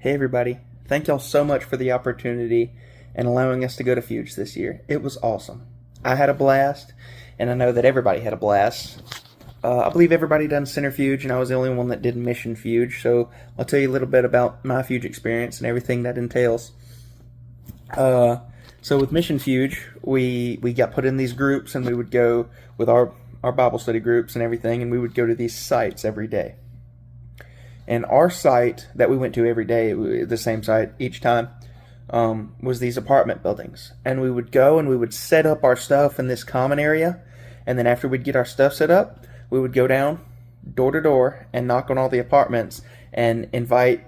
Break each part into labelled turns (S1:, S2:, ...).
S1: Hey everybody, thank y'all so much for the opportunity and allowing us to go to Fuge this year. It was awesome. I had a blast, and I know that everybody had a blast. I believe everybody done Centrifuge, and I was the only one that did Mission Fuge, so I'll tell you a little bit about my Fuge experience and everything that entails. So with Mission Fuge, we got put in these groups, and we would go with our Bible study groups and everything, and we would go to these sites every day. And our site that we went to every day, the same site each time, was these apartment buildings. And we would go and we would set up our stuff in this common area. And then after we'd get our stuff set up, we would go down door to door and knock on all the apartments and invite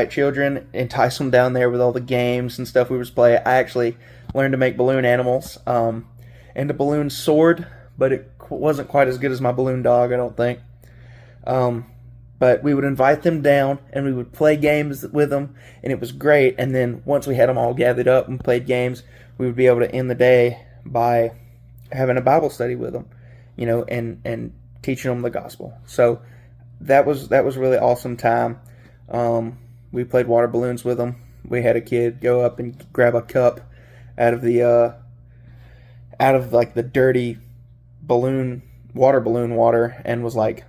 S1: children, entice them down there with all the games and stuff we was playing. I actually learned to make balloon animals and a balloon sword, but it wasn't quite as good as my balloon dog, I don't think. But we would invite them down, and we would play games with them, and it was great. And then once we had them all gathered up and played games, we would be able to end the day by having a Bible study with them, and teaching them the gospel. So that was a really awesome time. We played water balloons with them. We had a kid go up and grab a cup out of the dirty water balloon water, and was like,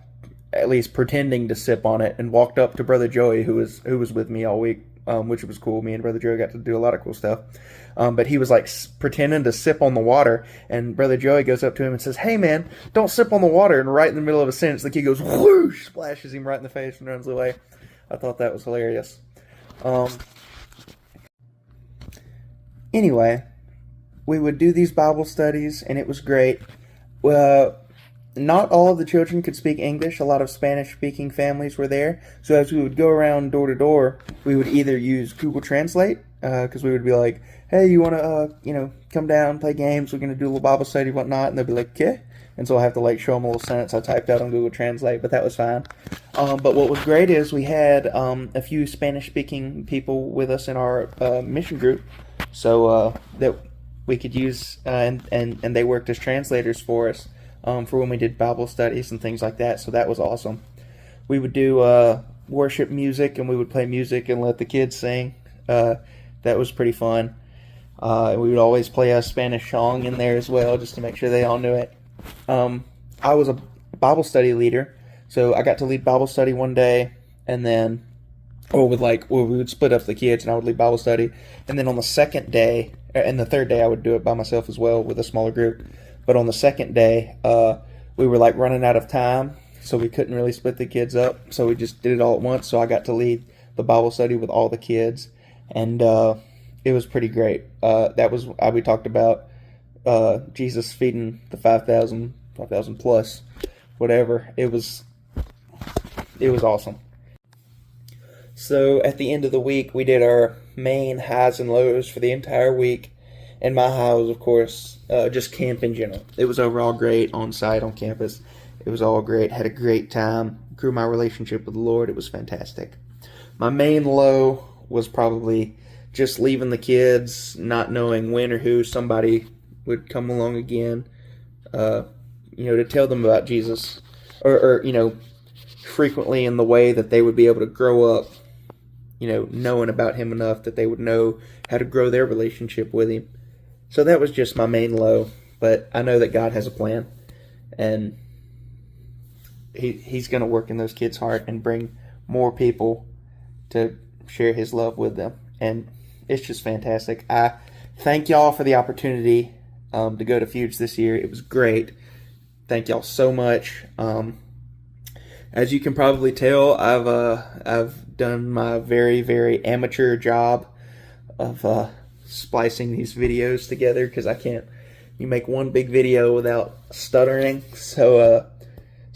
S1: at least pretending to sip on it, and walked up to Brother Joey, who was with me all week, which was cool. Me and Brother Joey got to do a lot of cool stuff. But he was like pretending to sip on the water, and Brother Joey goes up to him and says, "Hey man, don't sip on the water." And right in the middle of a sentence, the kid goes whoosh, splashes him right in the face and runs away. I thought that was hilarious. Anyway, we would do these Bible studies, and it was great. Not all of the children could speak English. A lot of Spanish-speaking families were there. So as we would go around door to door, we would either use Google Translate, because we would be like, "Hey, you want to, come down, play games? We're going to do a little Bible study, whatnot." And they'd be like, "Okay." And so I have to show them a little sentence I typed out on Google Translate, but that was fine. But what was great is we had a few Spanish-speaking people with us in our mission group, so that we could use, and they worked as translators for us. For when we did Bible studies and things like that, so that was awesome. We would do worship music, and we would play music and let the kids sing. That was pretty fun. We would always play a Spanish song in there as well, just to make sure they all knew it. I was a Bible study leader, so I got to lead Bible study one day, and then, we would split up the kids, and I would lead Bible study, and then on the second day, and the third day, I would do it by myself as well with a smaller group. But on the second day, we were running out of time, so we couldn't really split the kids up. So we just did it all at once. So I got to lead the Bible study with all the kids, and it was pretty great. We talked about Jesus feeding the 5,000 plus, whatever. It was awesome. So at the end of the week, we did our main highs and lows for the entire week. And my high was, of course, just camp in general. It was overall great on site, on campus. It was all great. Had a great time. Grew my relationship with the Lord. It was fantastic. My main low was probably just leaving the kids, not knowing when or who somebody would come along again, to tell them about Jesus, or frequently in the way that they would be able to grow up, knowing about Him enough that they would know how to grow their relationship with Him. So that was just my main low, but I know that God has a plan, and He's going to work in those kids' heart and bring more people to share His love with them, and it's just fantastic. I thank y'all for the opportunity to go to Fuge this year. It was great. Thank y'all so much. As you can probably tell, I've done my very, very amateur job of splicing these videos together, because you make one big video without stuttering. So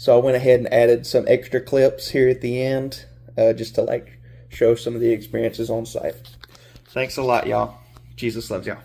S1: I went ahead and added some extra clips here at the end, just to show some of the experiences on site. Thanks a lot, y'all. Jesus loves y'all.